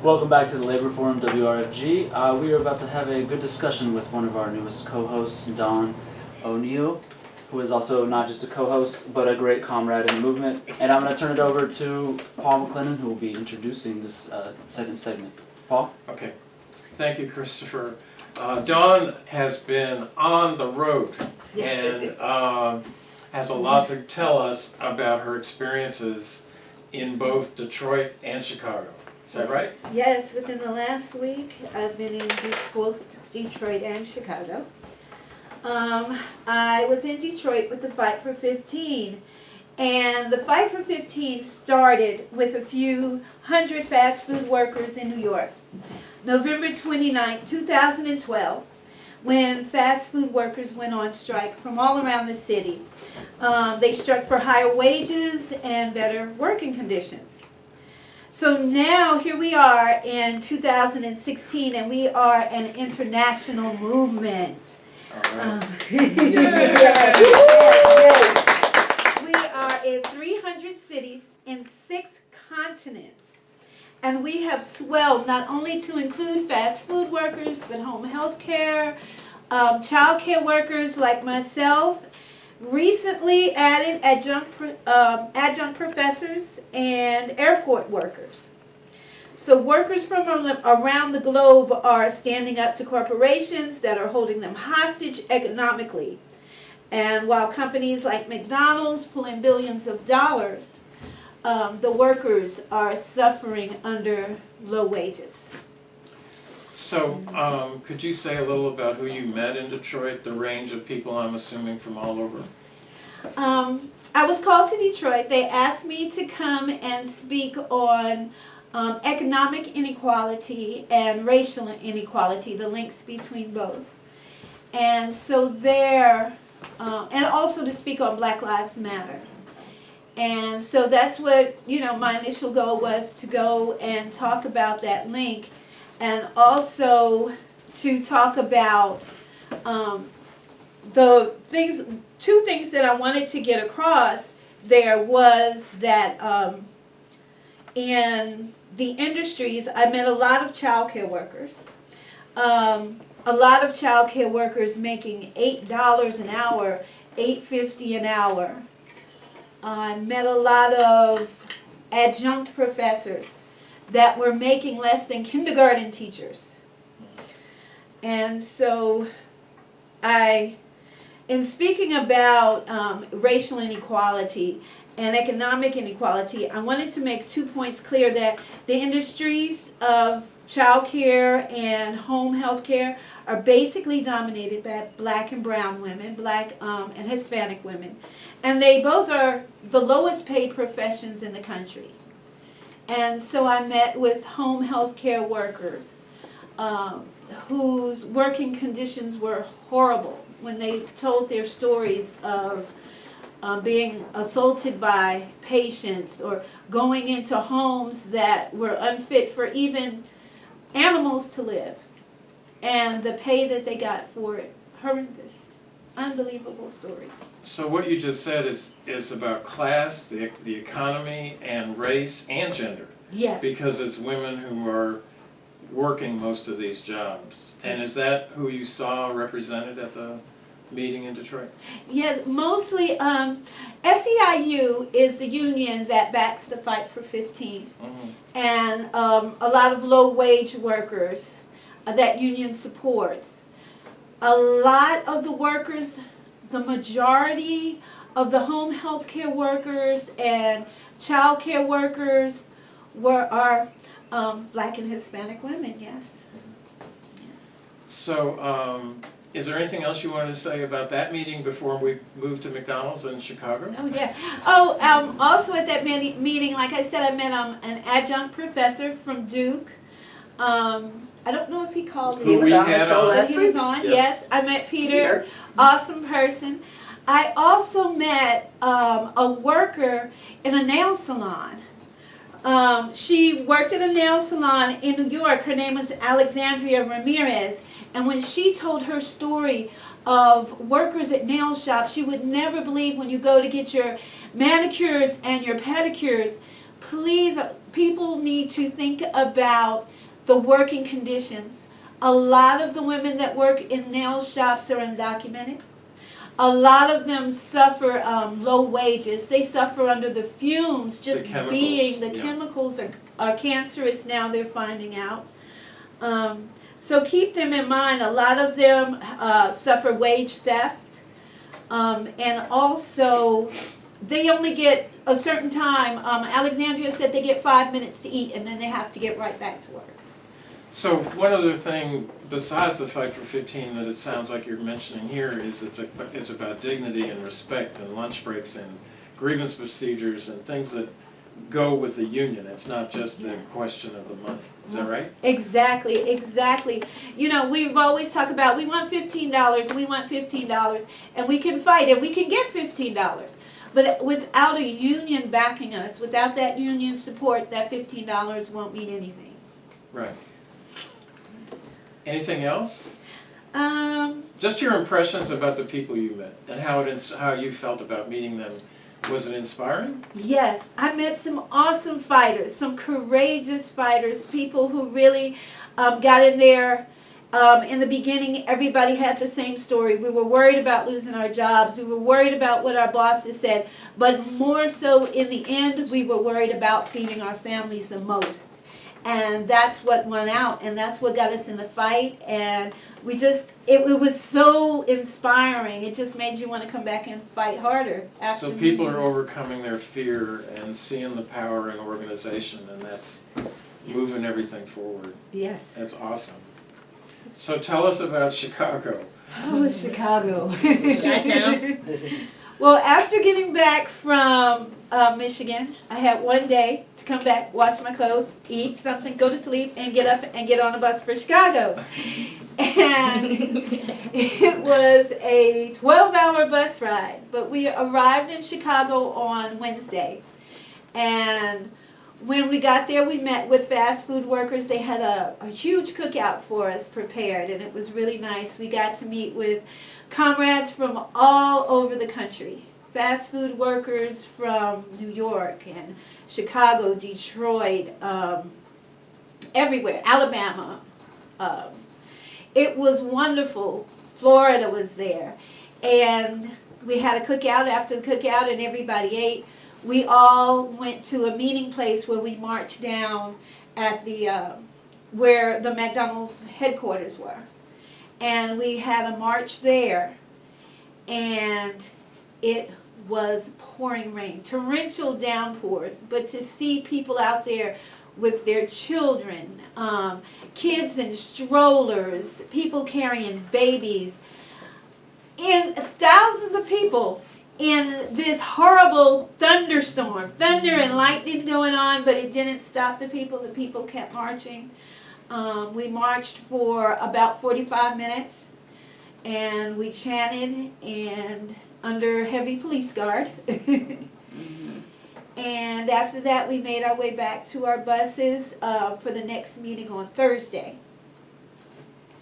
Welcome back to the Labor Forum WRFG. We are about to have a good discussion with one of our newest co-hosts, Dawn O'Neill, who is also not just a co-host, but a great comrade in the movement. And I'm going to turn it over to Paul McLennan, who will be introducing this second segment. Paul? Okay. Thank you, Christopher. Dawn has been on the road and has a lot to tell us about her experiences in both Detroit and Chicago. Is that right? Yes, within the last week, I've been in both Detroit and Chicago. I was in Detroit with the Fight for 15, and the Fight for 15 started with a few hundred fast food workers in New York. November 29, 2012, when fast food workers went on strike from all around the city. They struck for higher wages and better working conditions. So now here we are in 2016, and we are an international movement. All right. We are in 300 cities in 6 continents. And we have swelled not only to include fast food workers, but home health care, child care workers like myself, recently added adjunct professors and airport workers. So workers from around the globe are standing up to corporations that are holding them hostage economically. And while companies like McDonald's pull in billions of dollars, the workers are suffering under low wages. So, could you say a little about who you met in Detroit, the range of people I'm assuming from all over? I was called to Detroit. They asked me to come and speak on economic inequality and racial inequality, the links between both. And so there, and also to speak on Black Lives Matter. And so that's what, my initial goal was, to go and talk about that link, and also to talk about two things that I wanted to get across there was that in the industries, I met a lot of child care workers. A lot of child care workers making $8 an hour, $8.50 an hour. I met a lot of adjunct professors that were making less than kindergarten teachers. And so in speaking about racial inequality and economic inequality, I wanted to make 2 points clear: that the industries of child care and home health care are basically dominated by Black and brown women, Black and Hispanic women. And they both are the lowest paid professions in the country. And so I met with home health care workers whose working conditions were horrible when they told their stories of being assaulted by patients or going into homes that were unfit for even animals to live. And the pay that they got for it, horrendous, unbelievable stories. So what you just said is about class, the economy, and race, and gender. Yes. Because it's women who are working most of these jobs. And is that who you saw represented at the meeting in Detroit? Yeah, mostly SEIU is the union that backs the Fight for 15. Mm-hmm. And a lot of low-wage workers that union supports. A lot of the workers, the majority of the home health care workers and child care workers are Black and Hispanic women, yes. Yes. So, is there anything else you wanted to say about that meeting before we move to McDonald's in Chicago? Oh, yeah. Oh, also at that meeting, like I said, I met an adjunct professor from Duke. I don't know if he called me. He was on the show last He week. was on, Yes. yes. I met Peter. Awesome person. I also met a worker in a nail salon. She worked at a nail salon in New York. Her name was Alexandria Ramirez. And when she told her story of workers at nail shops, you would never believe when you go to get your manicures and your pedicures, please, people need to think about the working conditions. A lot of the women that work in nail shops are undocumented. A lot of them suffer low wages. They suffer under the fumes, just being, the chemicals are cancerous now, they're finding out. So keep them in mind. A lot of them suffer wage theft. And also, they only get a certain time. Alexandria said they get 5 minutes to eat and then they have to get right back to work. So one other thing, besides the Fight for 15 that it sounds like you're mentioning here, is it's about dignity and respect and lunch breaks and grievance procedures and things that go with the union. It's not just the question of the money. Is that right? Exactly. You know, we've always talked about we want $15, and we can fight and we can get $15. But without a union backing us, without that union support, that $15 won't mean anything. Right. Anything else? Um, Just your impressions about the people you met and how you felt about meeting them. Was it inspiring? Yes, I met some awesome fighters, some courageous fighters, people who really got in there. In the beginning, everybody had the same story. We were worried about losing our jobs. We were worried about what our bosses said. But more so, in the end, we were worried about feeding our families the most. And that's what went out, and that's what got us in the fight. And we just, it was so inspiring. It just made you want to come back and fight harder. After So people are overcoming their fear and seeing the power in organization, and that's moving everything forward. Yes. That's awesome. So tell us about Chicago. Oh, Chicago. Chi-town. Well, after getting back from Michigan, I had one day to come back, wash my clothes, eat something, go to sleep, and get up and get on a bus for Chicago. And it was a 12-hour bus ride. But we arrived in Chicago on Wednesday. And when we got there, we met with fast food workers. They had a huge cookout for us prepared, and it was really nice. We got to meet with comrades from all over the country. Fast food workers from New York and Chicago, Detroit, everywhere, Alabama. It was wonderful. Florida was there. And we had a cookout. After the cookout and everybody ate, we all went to a meeting place where we marched down at the where the McDonald's headquarters were. And we had a march there, and it was pouring rain, torrential downpours. But to see people out there with their children, kids in strollers, people carrying babies, and thousands of people in this horrible thunderstorm, thunder and lightning going on, but it didn't stop the people. The people kept marching. We marched for about 45 minutes, and we chanted and under heavy police guard. And after that, we made our way back to our buses for the next meeting on Thursday.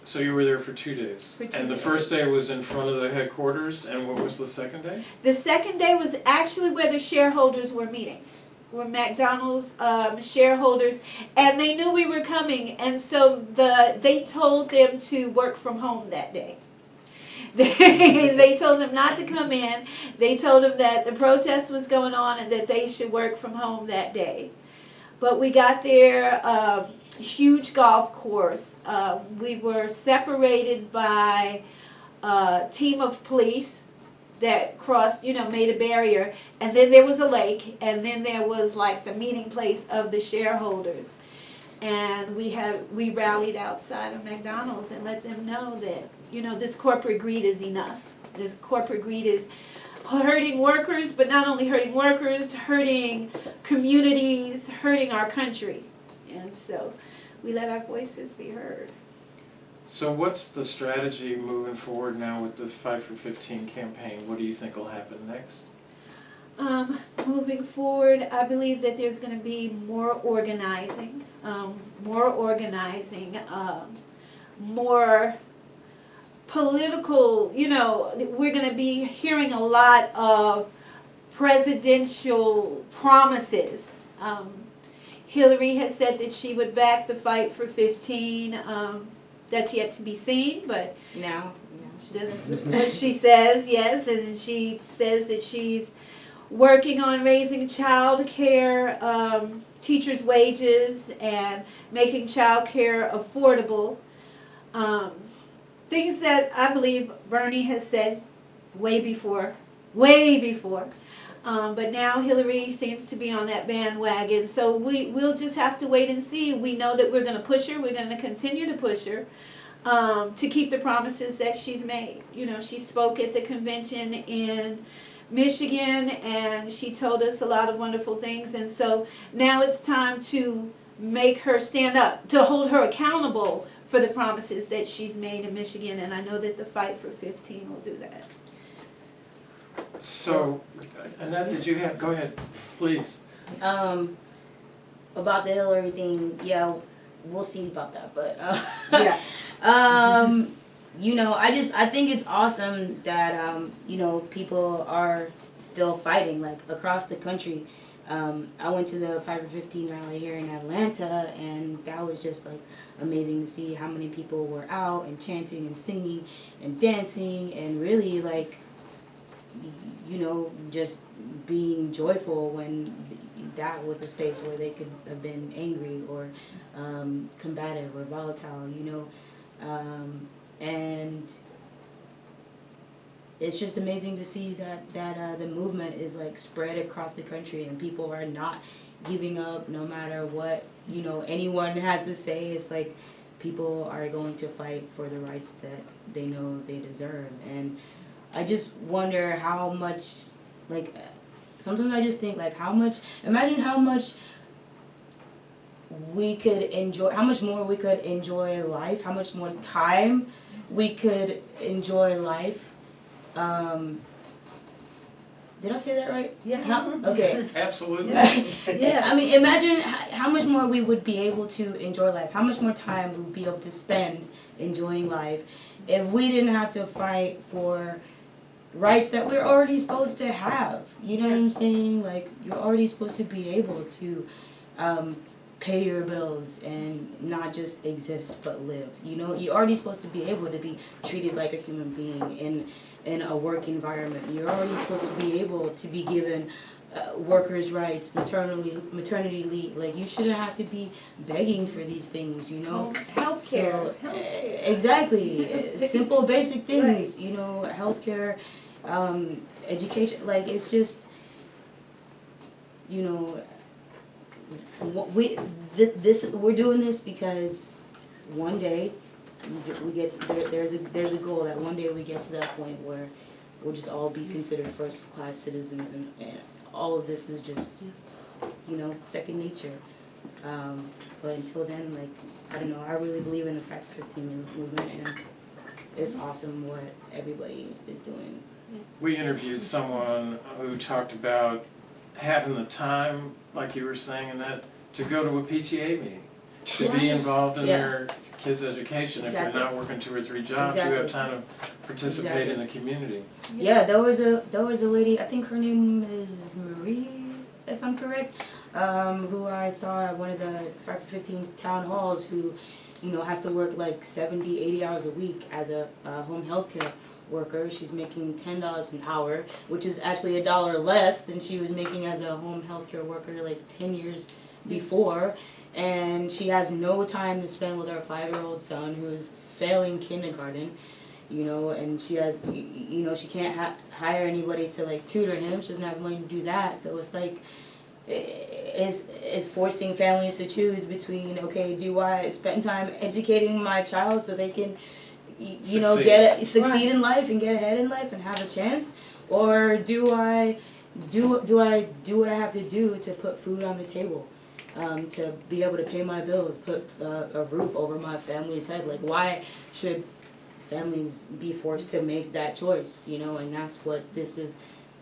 So you were there for 2 days. For 2 and the days. first day was in front of the headquarters, and what was the second day? The second day was actually where the shareholders were meeting. Were McDonald's shareholders, and they knew we were coming, and so they told them to work from home that day. They told them not to come in. They told them that the protest was going on and that they should work from home that day. But we got there, huge golf course. We were separated by a team of police that crossed, made a barrier. And then there was a lake, and then there was like the meeting place of the shareholders. And we rallied outside of McDonald's and let them know that, this corporate greed is enough. This corporate greed is hurting workers, but not only hurting workers, hurting communities, hurting our country. And so we let our voices be heard. So what's the strategy moving forward now with the Fight for 15 campaign? What do you think will happen next? Moving forward, I believe that there's going to be more organizing, more political, we're going to be hearing a lot of presidential promises. Hillary has said that she would back the fight for 15. That's yet to be seen, but Now that's what she says, yes, and she says that she's working on raising child care, teachers' wages, and making child care affordable. Things that I believe Bernie has said way before. But now Hillary seems to be on that bandwagon, so we'll just have to wait and see. We know that we're going to push her. We're going to continue to push her to keep the promises that she's made. You know, she spoke at the convention in Michigan, and she told us a lot of wonderful things, and so now it's time to make her stand up, to hold her accountable for the promises that she's made in Michigan, and I know that the Fight for 15 will do that. So, Annette, did you have, go ahead, please. About the Hillary thing, yeah, we'll see about that, but Yeah. you know, I think it's awesome that you know, people are still fighting like across the country. I went to the 5 for 15 rally here in Atlanta, and that was just like amazing to see how many people were out and chanting and singing and dancing and really like, you know, just being joyful when that was a space where they could have been angry or combative or volatile, you know, and it's just amazing to see that the movement is like spread across the country and people are not giving up no matter what, you know, anyone has to say. It's like people are going to fight for the rights that they know they deserve. And I just wonder how much, like, sometimes I just think like imagine how much we could enjoy, how much more we could enjoy life, how much more time we could enjoy life. Did I say that right? Yeah. Okay. Absolutely. Yeah. I mean, imagine how much more we would be able to enjoy life, how much more time we would be able to spend enjoying life if we didn't have to fight for rights that we're already supposed to have. You know what I'm saying? Like, you're already supposed to be able to pay your bills and not just exist but live. You know, you're already supposed to be able to be treated like a human being in a work environment. You're already supposed to be able to be given workers' rights, maternity leave. Like, you shouldn't have to be begging for these things, you know. Healthcare. So, exactly. Simple, basic things, you know, healthcare, education. Like, it's just, you know, we're doing this because one day we get to, there's a goal that one day we get to that point where we'll just all be considered first class citizens, and all of this is just, you know, second nature. But until then, like, I don't know, I really believe in the 5 for 15 movement, and it's awesome what everybody is doing. We interviewed someone who talked about having the time, like you were saying, Annette, to go to a PTA meeting, to be involved in their kids' education. If you're not working 2 or 3 jobs, you have time to participate in the community. Yeah, there was a lady, I think her name is Marie, if I'm correct, who I saw at one of the 5 for 15 town halls, who, you know, has to work like 70, 80 hours a week as a home health care worker. She's making $10 an hour, which is actually $1 less than she was making as a home health care worker like 10 years before. And she has no time to spend with her 5-year-old son who is failing kindergarten, you know, and she has, you know, she can't hire anybody to like tutor him. She doesn't have money to do that. So it's like, it's forcing families to choose between, okay, do I spend time educating my child so they can, you know, succeed in life and get ahead in life and have a chance, or do I do what I have to do to put food on the table, to be able to pay my bills, put a roof over my family's head? Like, why should families be forced to make that choice, you know? And that's what this is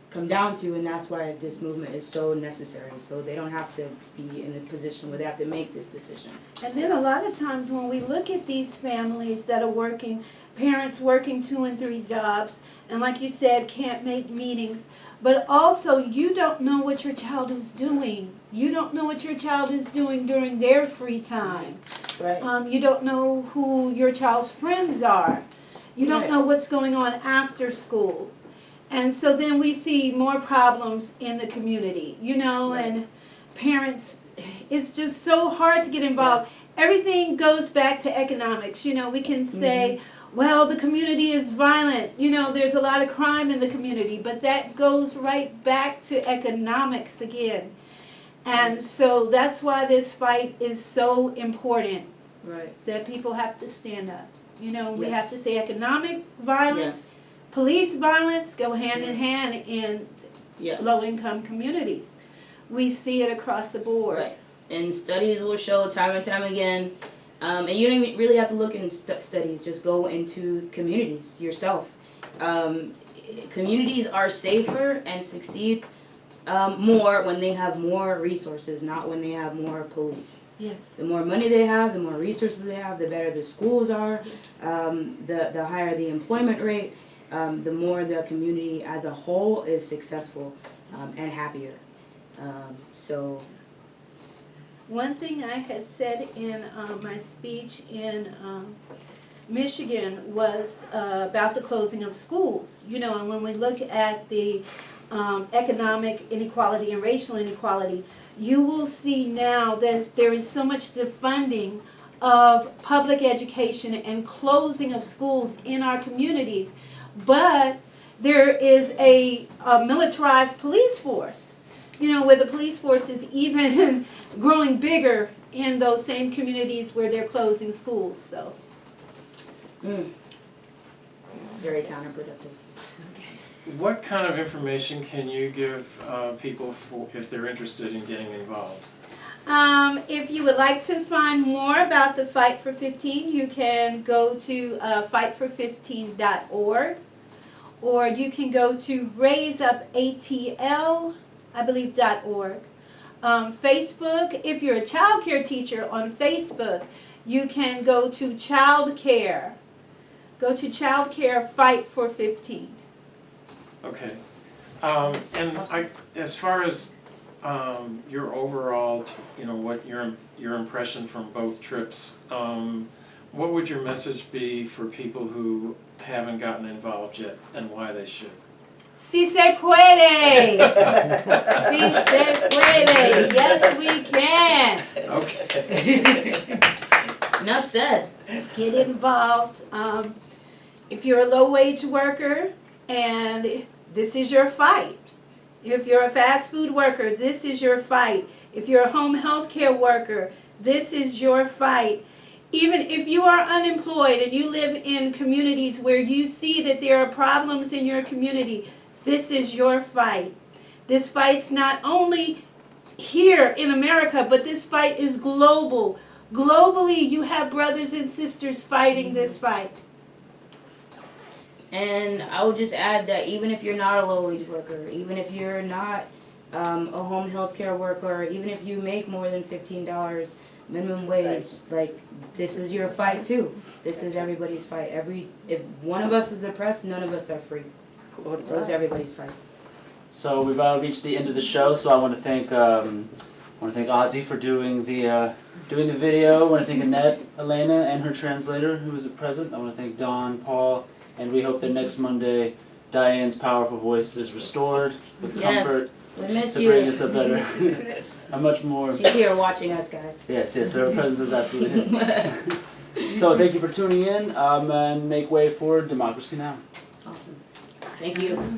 come down to, and that's why this movement is so necessary, so they don't have to be in the position where they have to make this decision. And then a lot of times when we look at these families that are working, parents working 2 and 3 jobs, and like you said, can't make meetings. But also, you don't know what your child is doing. You don't know what your child is doing during their free time. Right. You don't know who your child's friends are. You don't Right. know what's going on after school. And so then we see more problems in the community, you know, Right. and parents, it's just so hard to get involved. Everything goes back to economics. You know, we can say, well, the community is violent. You know, there's a lot of crime in the community, but that goes right back to economics again. And so that's why this fight is so important, Right. that people have to stand up. You know, we Yes. have to say economic violence, police violence go hand in hand in Yes. low-income communities. We see it across the board. Right. And studies will show time and time again, and you don't even really have to look in studies, just go into communities yourself. Communities are safer and succeed more when they have more resources, not when they have more police. Yes. The more money they have, the more resources they have, the better the schools are, Yes. the higher the employment rate, the more the community as a whole is successful and happier. So, One thing I had said in my speech in Michigan was about the closing of schools. You know, and when we look at the economic inequality and racial inequality, you will see now that there is so much defunding of public education and closing of schools in our communities. But there is a militarized police force, you know, where the police force is even growing bigger in those same communities where they're closing schools. So, very counterproductive. What kind of information can you give people if they're interested in getting involved? if you would like to find more about the Fight for 15, you can go to fightfor15.org, or you can go to raiseupatl, I believe, .org. Facebook, if you're a child care teacher on Facebook, you can go to Child Care. Go to Child Care Fight for 15. Okay. And as far as your overall, what your impression from both trips, what would your message be for people who haven't gotten involved yet, and why they should? Si se puede! Si se puede! Yes, we can! Okay. Enough said. Get involved. If you're a low-wage worker and this is your fight. If you're a fast food worker, this is your fight. If you're a home health care worker, this is your fight. Even if you are unemployed and you live in communities where you see that there are problems in your community, this is your fight. This fight's not only here in America, but this fight is global. Globally, you have brothers and sisters fighting this fight. And I would just add that even if you're not a low-wage worker, even if you're not a home health care worker, even if you make more than $15 minimum wage, like, this is your fight too. This is everybody's fight. If one of us is oppressed, none of us are free. So it's everybody's fight. So we've reached the end of the show. So I want to thank Ozzy for doing the video. I want to thank Annette, Elena, and her translator who was present. I want to thank Dawn, Paul, and we hope that next Monday Diane's powerful voice is restored with comfort We miss to bring you. us a better, a much more. She's here watching us, guys. Yes, her presence is absolutely hidden. So thank you for tuning in, and make way for Democracy Now! Awesome. Thank you.